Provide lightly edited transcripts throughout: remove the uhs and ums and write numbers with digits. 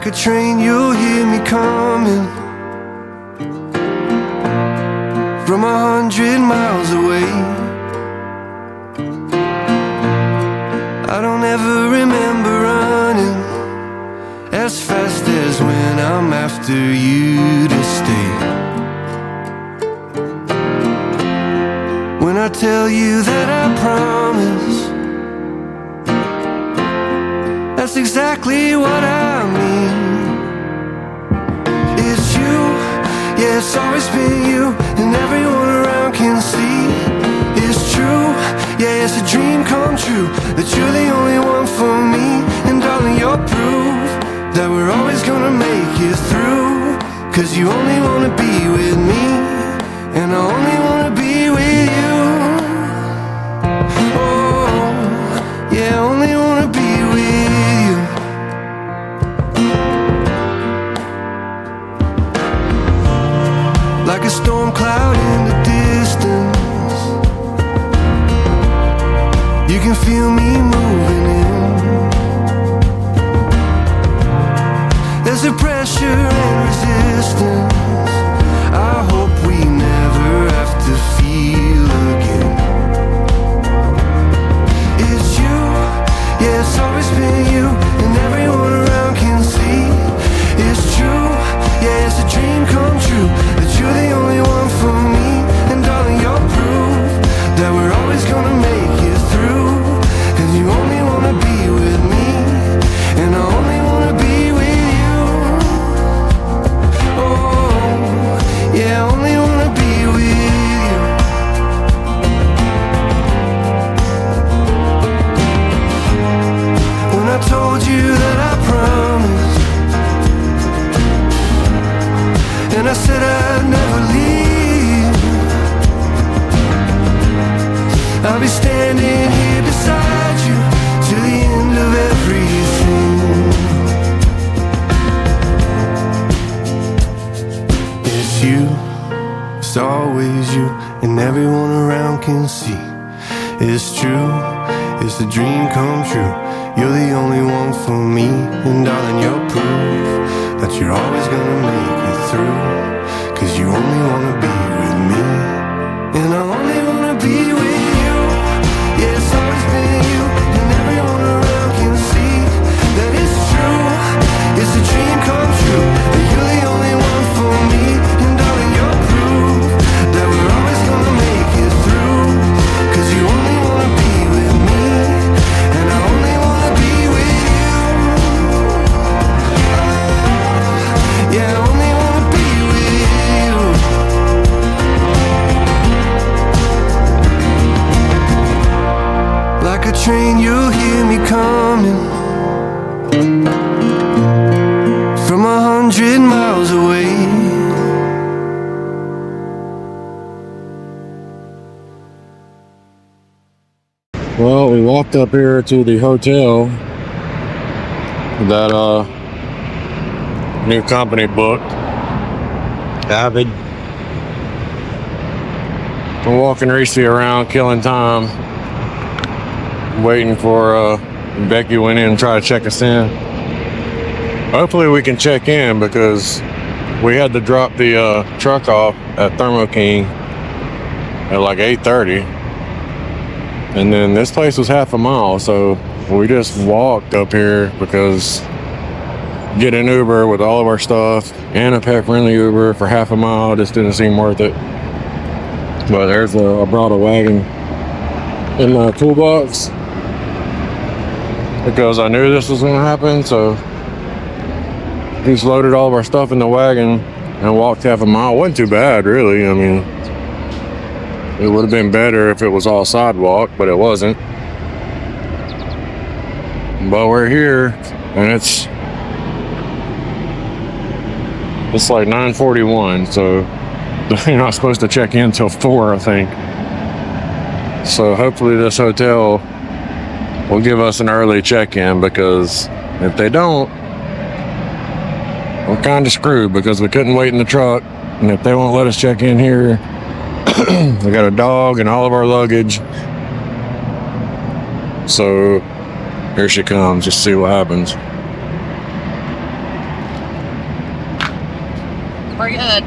Like a train, you'll hear me coming from 100 miles away. I don't ever remember running as fast as when I'm after you to stay. When I tell you that I promise, that's exactly what I mean. It's you, yeah, it's always been you, and everyone around can see. It's true, yeah, it's a dream come true, that you're the only one for me. And darling, you're proof that we're always gonna make it through. Cause you only wanna be with me, and I only wanna be with you. Oh, yeah, I only wanna be with you. Like a storm cloud in the distance, you can feel me moving in. There's a pressure and resistance I hope we never have to feel again. It's you, yeah, it's always been you, and everyone around can see. It's true, yeah, it's a dream come true, that you're the only one for me. And darling, you're proof that we're always gonna make it through. Cause you only wanna be with me, and I only wanna be with you. Oh, yeah, I only wanna be with you. When I told you that I promised, and I said I'd never leave, I'll be standing here beside you till the end of everything. It's you, it's always you, and everyone around can see. It's true, it's a dream come true, you're the only one for me. And darling, you're proof that you're always gonna make it through. Cause you only wanna be with me, and I only wanna be with you. Yeah, it's always been you, and everyone around can see that it's true, it's a dream come true, that you're the only one for me. And darling, you're proof that we're always gonna make it through. Cause you only wanna be with me, and I only wanna be with you. Yeah, I only wanna be with you. Like a train, you'll hear me coming from 100 miles away. Well, we walked up here to the hotel that new company booked, Avid. We're walking Reesy around, killing time, waiting for Becky went in and tried to check us in. Hopefully we can check in, because we had to drop the truck off at Thermo King at like 8:30. And then this place was half a mile, so we just walked up here because get an Uber with all of our stuff and a pet-friendly Uber for half a mile just didn't seem worth it. But I brought a wagon in my toolbox because I knew this was going to happen, so just loaded all of our stuff in the wagon and walked half a mile. It wasn't too bad, really. I mean, it would have been better if it was all sidewalk, but it wasn't. But we're here, and it's like 9:41, so you're not supposed to check in till 4, I think. So hopefully this hotel will give us an early check-in, because if they don't, we're kind of screwed, because we couldn't wait in the truck, and if they won't let us check in here, we got a dog and all of our luggage. So here she comes, just see what happens. We're good.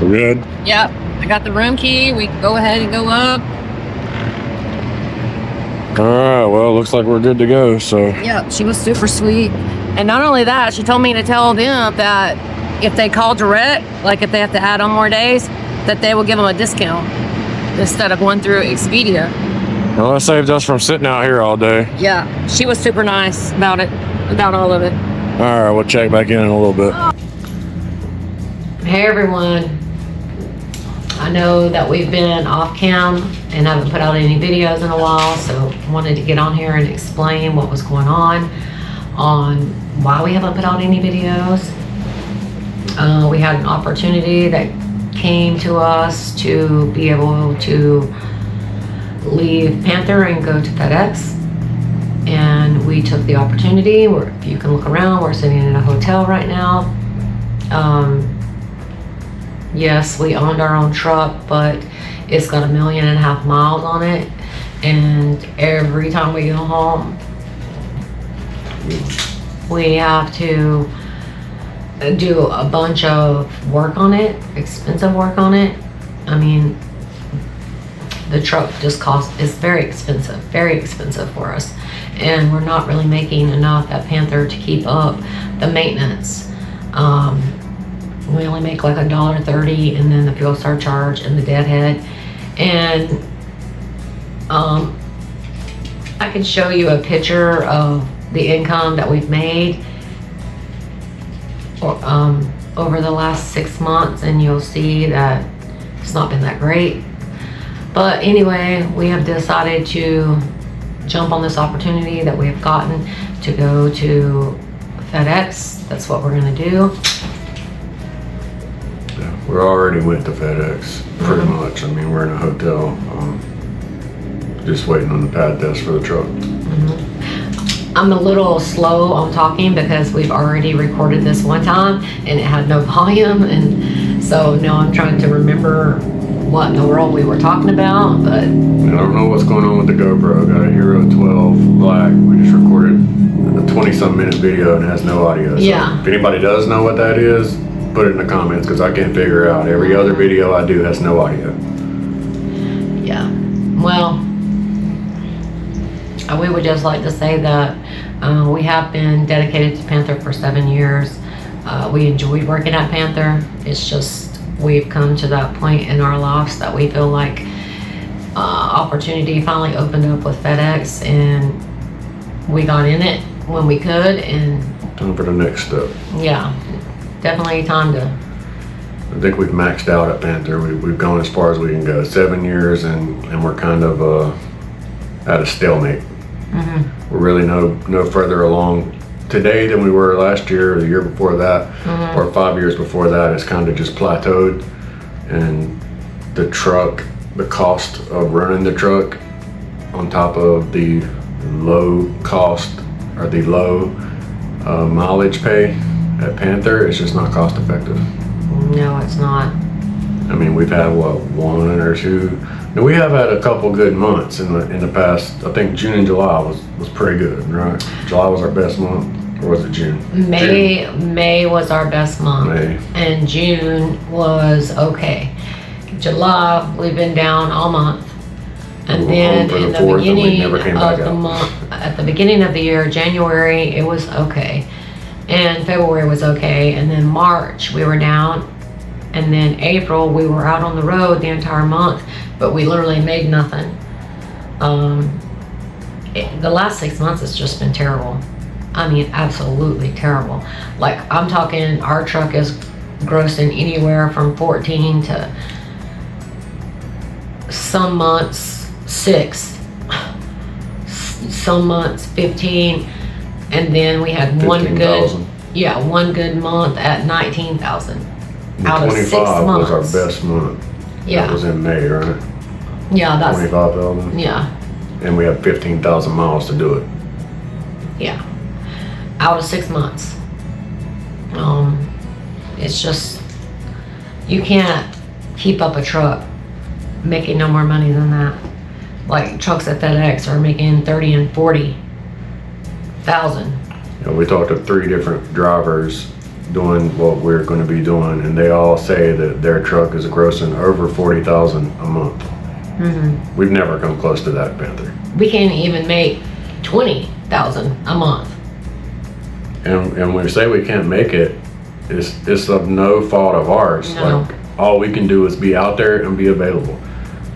We're good? Yep. I got the room key. We can go ahead and go up. All right, well, looks like we're good to go, so. Yep, she was super sweet. And not only that, she told me to tell them that if they call direct, like if they have to add on more days, that they will give them a discount instead of going through Expedia. Well, that saved us from sitting out here all day. Yeah, she was super nice about it, about all of it. All right, we'll check back in a little bit. Hey everyone, I know that we've been off cam and haven't put out any videos in a while, so wanted to get on here and explain what was going on why we haven't put out any videos. We had an opportunity that came to us to be able to leave Panther and go to FedEx, and we took the opportunity. If you can look around, we're sitting in a hotel right now. Yes, we owned our own truck, but it's got 1.5 million miles on it, and every time we go home we have to do a bunch of work on it, expensive work on it. I mean, the truck just is very expensive for us, and we're not really making enough at Panther to keep up the maintenance. We only make like $1.30, and then the fuel surcharge and the deadhead. And I can show you a picture of the income that we've made over the last 6 months, and you'll see that it's not been that great. But anyway, we have decided to jump on this opportunity that we have gotten to go to FedEx. That's what we're gonna do. Yeah, we already went to FedEx, pretty much. I mean, we're in a hotel, just waiting on the pad test for the truck. I'm a little slow on talking because we've already recorded this one time and it had no volume, and so now I'm trying to remember what in the world we were talking about. But I don't know what's going on with the GoPro. Got a Hero 12 Black. We just recorded a 20-some minute video and it has no audio. So yeah. If anybody does know what that is, put it in the comments, because I can't figure out. Every other video I do has no audio. Yeah. Well, we would just like to say that we have been dedicated to Panther for 7 years. We enjoyed working at Panther. It's just we've come to that point in our lives that we feel like opportunity finally opened up with FedEx, and we got in it when we could. And time for the next step. Yeah, definitely time to. I think we've maxed out at Panther. We've gone as far as we can go. 7 years, and we're kind of at a stalemate. We're really no further along today than we were last year or the year before that, or 5 years before that. It's kind of just plateaued, and the truck, the cost of running the truck on top of the low cost or the low mileage pay at Panther is just not cost effective. No, it's not. I mean, we've had what, 1 or 2. Now, we have had a couple good months in the past. I think June and July was pretty good, right? July was our best month, or was it June? May was our best month. May. And June was okay. July, we've been down all month. And then in the beginning of the month, at the beginning of the year, January, it was okay. And February was okay. And then March, we were down. And then April, we were out on the road the entire month, but we literally made nothing. The last 6 months has just been terrible. I mean, absolutely terrible. Like, I'm talking, our truck is grossing anywhere from 14 to some months 6, some months 15, and then we had one good month at 19,000. Out of 6 months. Was our best month. Yeah. That was in May, right? Yeah, that's 25,000. Yeah. And we have 15,000 miles to do it. Yeah. Out of 6 months. It's just, you can't keep up a truck making no more money than that. Like, trucks at FedEx are making 30 and 40,000. You know, we talked to 3 different drivers doing what we're going to be doing, and they all say that their truck is grossing over 40,000 a month. We've never come close to that, Panther. We can't even make 20,000 a month. And when we say we can't make it, it's of no fault of ours. No. Like, all we can do is be out there and be available.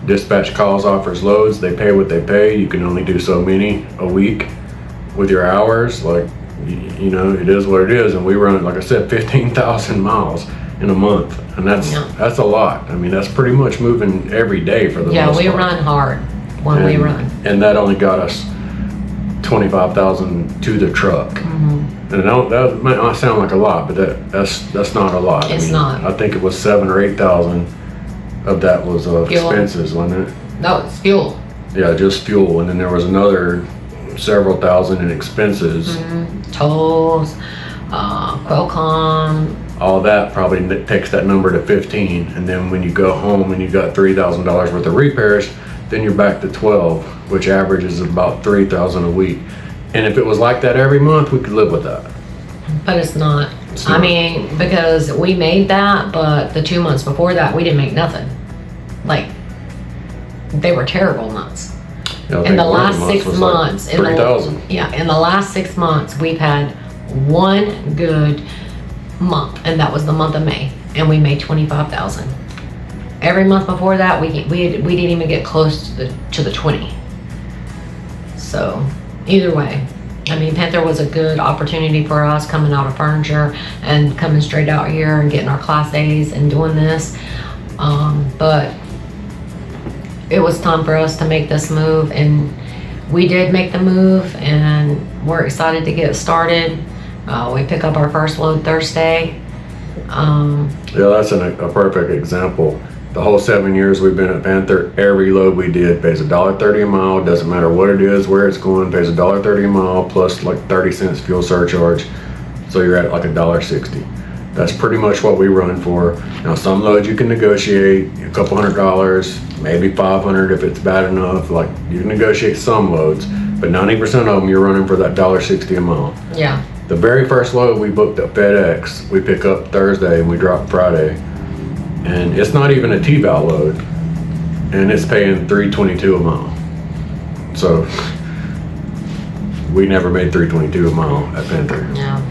Dispatch calls, offers loads, they pay what they pay. You can only do so many a week with your hours. Like, you know, it is what it is. And we run, like I said, 15,000 miles in a month. And that's a lot. I mean, that's pretty much moving every day for the most part. Yeah, we run hard when we run. And that only got us 25,000 to the truck. And that might not sound like a lot, but that's not a lot. It's not. I think it was 7,000 or 8,000 of that was expenses, wasn't it? No, it's fuel. Yeah, just fuel, and then there was another several thousand in expenses. Tolls, Qualcomm. All that probably takes that number to 15, and then when you go home and you got $3,000 worth of repairs, then you're back to 12, which averages about 3,000 a week. And if it was like that every month, we could live with that. But it's not. It's I not. mean, because we made that, but the 2 months before that, we didn't make nothing. Like, they were terrible months. Yeah, I In think the one of last months 6 was like months, 3,000. in the last 6 months, we've had one good month, and that was the month of May, and we made 25,000. Every month before that, we didn't even get close to the 20. So, either way, I mean, Panther was a good opportunity for us coming out of furniture and coming straight out here and getting our Class A's and doing this. But it was time for us to make this move, and we did make the move, and we're excited to get started. We pick up our first load Thursday. Yeah, that's a perfect example. The whole 7 years we've been at Panther, every load we did pays $1.30 a mile. Doesn't matter what it is, where it's going, pays $1.30 a mile plus like 30 cents fuel surcharge. So you're at like $1.60. That's pretty much what we run for. Now, some loads you can negotiate a couple $100, maybe 500 if it's bad enough. Like, you can negotiate some loads, but 90% of them you're running for that $1.60 a mile. Yeah. The very first load we booked at FedEx, we pick up Thursday and we drop Friday. And it's not even a TVAL load, and it's paying $3.22 a mile. So we never made $3.22 a mile at Panther. Yeah.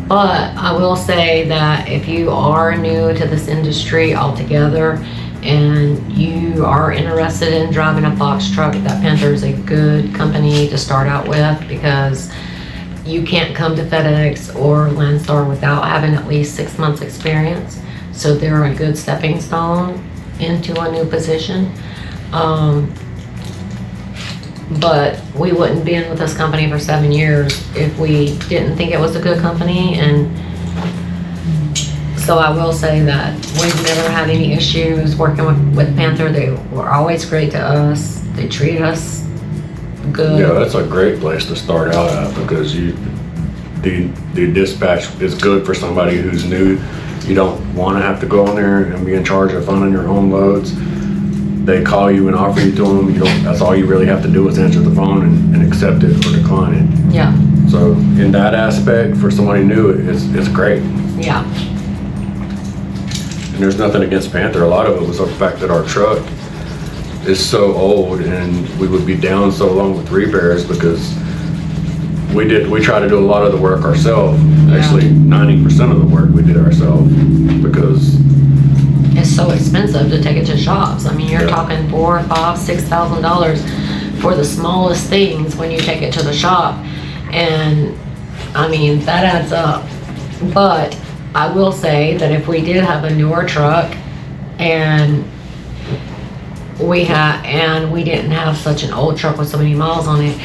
But I will say that if you are new to this industry altogether and you are interested in driving a box truck, that Panther is a good company to start out with, because you can't come to FedEx or Landstar without having at least 6 months experience. So they're a good stepping stone into a new position. But we wouldn't be in with this company for 7 years if we didn't think it was a good company. And so I will say that we've never had any issues working with Panther. They were always great to us. They treat us good. Yeah, that's a great place to start out at, because the dispatch is good for somebody who's new. You don't want to have to go in there and be in charge of finding your own loads. They call you and offer you to them. That's all you really have to do is answer the phone and accept it or decline it. Yeah. So in that aspect, for somebody new, it's great. Yeah. And there's nothing against Panther. A lot of it was the fact that our truck is so old, and we would be down so long with repairs because we try to do a lot of the work ourselves. Yeah. Actually, 90% of the work we did ourselves, because It's so expensive to take it to shops. I mean, you're Yeah. talking $4,000, $5,000, $6,000 for the smallest things when you take it to the shop. And I mean, that adds up. But I will say that if we did have a newer truck and we didn't have such an old truck with so many miles on it,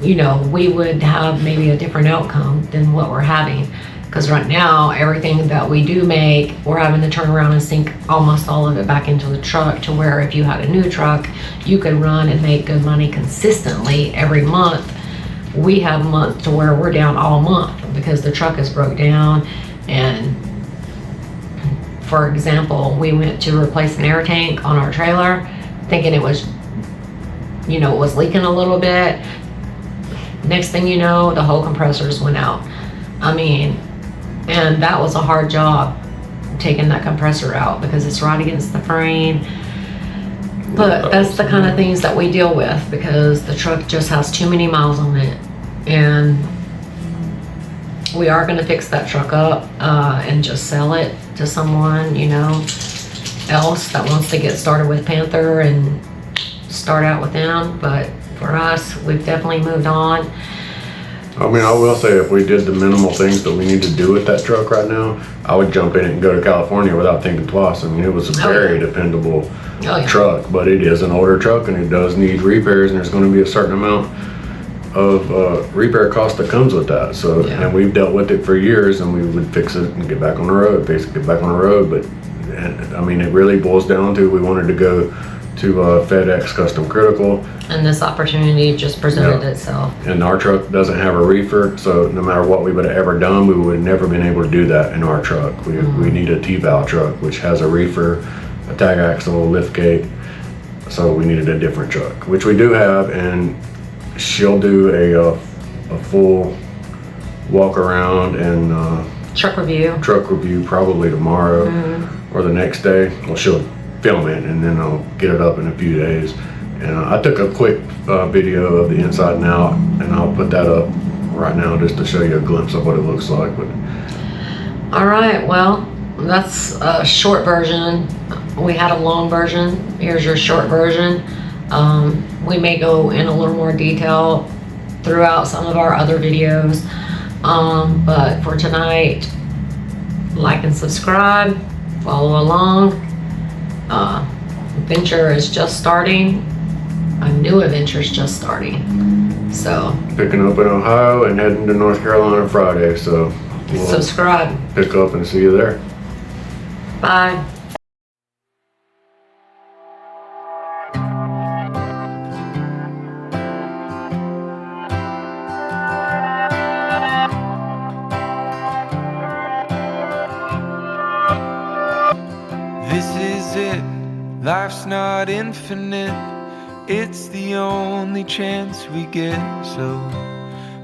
you know, we would have maybe a different outcome than what we're having. Because right now, everything that we do make, we're having to turn around and sink almost all of it back into the truck, to where if you had a new truck, you could run and make good money consistently every month. We have months to where we're down all month because the truck is broke down. And for example, we went to replace an air tank on our trailer, thinking it was, you know, it was leaking a little bit. Next thing you know, the whole compressors went out. I mean, and that was a hard job, taking that compressor out because it's right against the frame. But that's the kind of things that we deal with because the truck just has too many miles on it. And we are going to fix that truck up and just sell it to someone, you know, else that wants to get started with Panther and start out with them. But for us, we've definitely moved on. I mean, I will say if we did the minimal things that we need to do with that truck right now, I would jump in it and go to California without thinking twice. I mean, it was a very dependable truck, but it is an older truck and it does need repairs, and there's going to be a certain amount of repair cost that comes with that. So, and we've dealt with it for years, and we would fix it and get back on the road, basically get back on the road. But I mean, it really boils down to we wanted to go to FedEx Custom Critical. And this opportunity just presented itself. And our truck doesn't have a reefer, so no matter what we would have ever done, we would have never been able to do that in our truck. We need a TVAL truck, which has a reefer, a tag axle, lift gate. So we needed a different truck, which we do have, and she'll do a full walk around and truck review probably tomorrow or the next day. Well, she'll film it and then I'll get it up in a few days. And I took a quick video of the inside and out, and I'll put that up right now just to show you a glimpse of what it looks like. But all right, well, that's a short version. We had a long version. Here's your short version. We may go in a little more detail throughout some of our other videos, but for tonight, like and subscribe, follow along. Adventure is just starting. A new adventure is just starting. So picking up in Ohio and heading to North Carolina Friday. So we'll subscribe, pick up, and see you there. Bye. This is it, life's not infinite. It's the only chance we get, so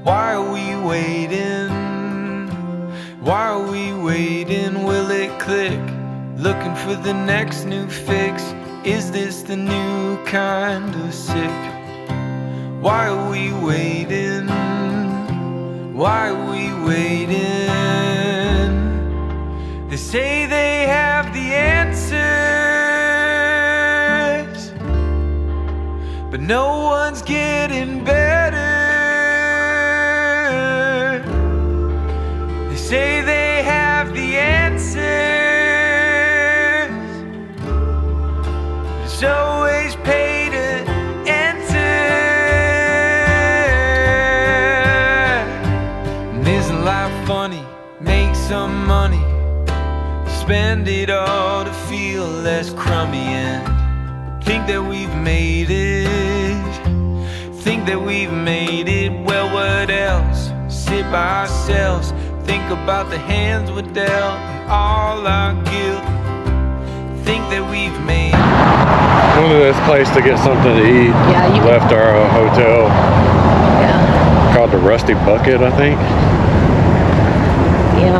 why are we waiting? Why are we waiting? Will it click? Looking for the next new fix. Is this the new kind of sick? Why are we waiting? Why are we waiting? They say they have the answers, but no one's getting better. They say they have the answers, but it's always pay to enter. And isn't life funny? Make some money, spend it all to feel less crummy, and think that we've made it. Think that we've made it. Well, what else? Sit by ourselves, think about the hands we're dealt and all our guilt. Think that we've made it. Went to this place to get something to eat. Yeah, you left our hotel. Yeah. Called the Rusty Bucket, I think. Yeah.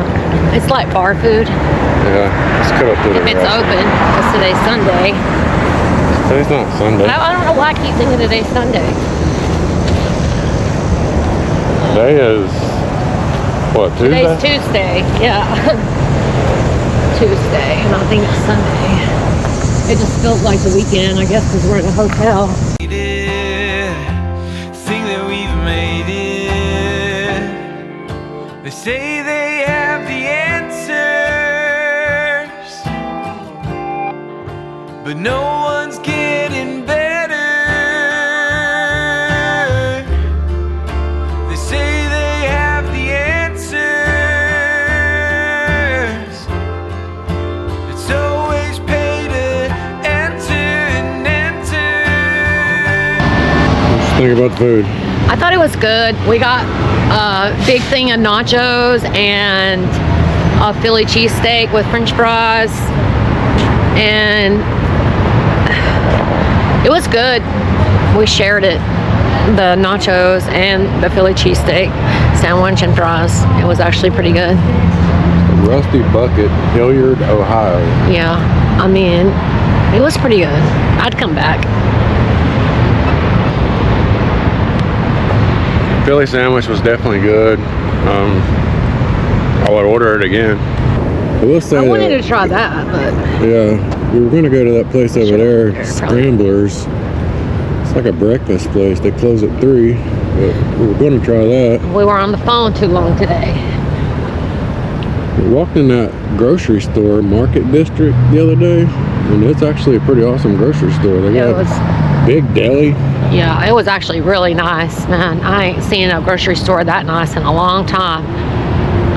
It's like bar food. Yeah, let's cut up to the If it's restaurant. open, because today's Sunday. Today's not Sunday. I don't know why I keep thinking today's Sunday. Today is, what, Tuesday? Today's Tuesday, yeah. Tuesday, and I think it's Sunday. It just feels like the weekend, I guess, because we're in a hotel. Think that we've made it. They say they have the answers, but no one's getting better. They say they have the answers. It's always pay to enter and enter. What you think about the food? I thought it was good. We got a big thing of nachos and a Philly cheesesteak with french fries, and it was good. We shared it, the nachos and the Philly cheesesteak. sandwich and fries. It was actually pretty good. Rusty Bucket, Hilliard, Ohio. Yeah, I mean, it was pretty good. I'd come back. Philly sandwich was definitely good. I would order it again. I will say I wanted to try that, but yeah, we were going to go to that place over there, Scramblers. It's like a breakfast place. They close at 3, but we were going to try that. we were on the phone too long today. We walked in that grocery store, Market District, the other day, and it's actually a pretty awesome grocery store. They It got was, big deli. yeah, it was actually really nice, man. I ain't seen a grocery store that nice in a long time.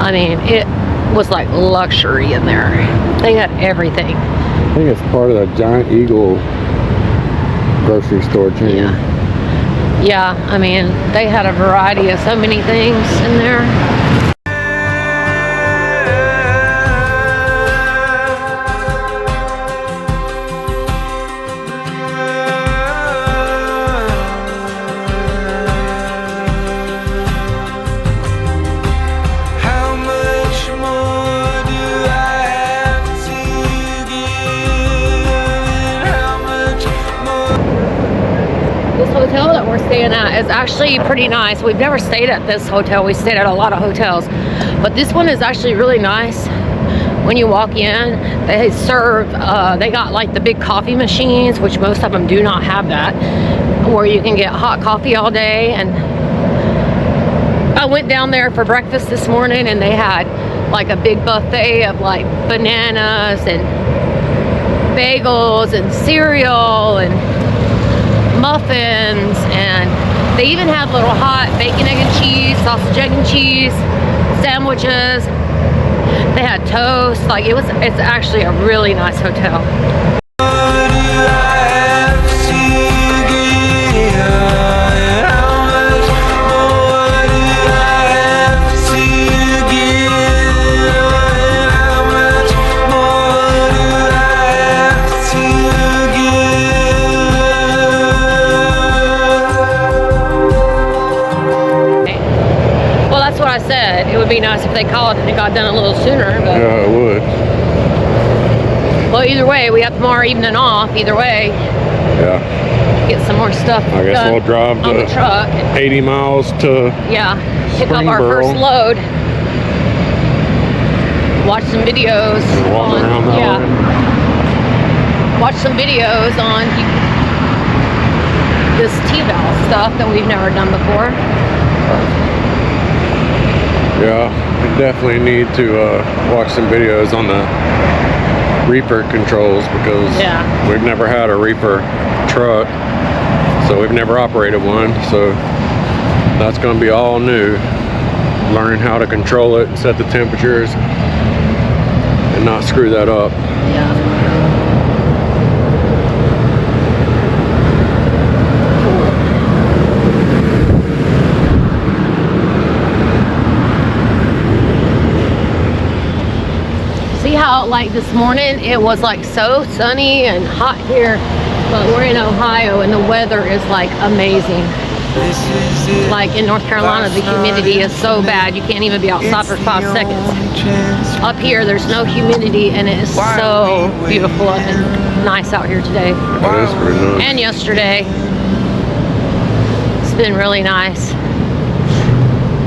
I mean, it was like luxury in there. They had everything. I think it's part of the Giant Eagle grocery store chain. Yeah. Yeah, I mean, they had a variety of so many things in there. How much more do I have to give? How much more? This hotel that we're staying at is actually pretty nice. We've never stayed at this hotel. We stayed at a lot of hotels, but this one is actually really nice. When you walk in, they serve, they got like the big coffee machines, which most of them do not have that, where you can get hot coffee all day. And I went down there for breakfast this morning and they had like a big buffet of like bananas and bagels and cereal and muffins, and they even had little hot bacon, egg and cheese, sausage, egg and cheese sandwiches. They had toast. Like it's actually a really nice hotel. Well, that's what I said. It would be nice if they called and it got done a little sooner. But Yeah, it would. well, either way, we have tomorrow evening off. Either way, Yeah. get some more stuff I guess done we'll drive on the to truck. 80 miles to Yeah, pick up our first Springboro. load. Watch some videos. walk around that yeah. way. Watch some videos on this TVAL stuff that we've never done before. Yeah, we definitely need to watch some videos on the Reaper controls because Yeah. we've never had a Reaper truck, so we've never operated one, so that's going to be all new. Learning how to control it, set the temperatures, and not screw that up. Yeah. See how like this morning it was like so sunny and hot here, but we're in Ohio and the weather is like amazing. Like in North Carolina, the humidity is so bad you can't even be outside for 5 seconds. Up here there's no humidity and it is so beautiful and nice out here today That is pretty nice. and yesterday. It's been really nice.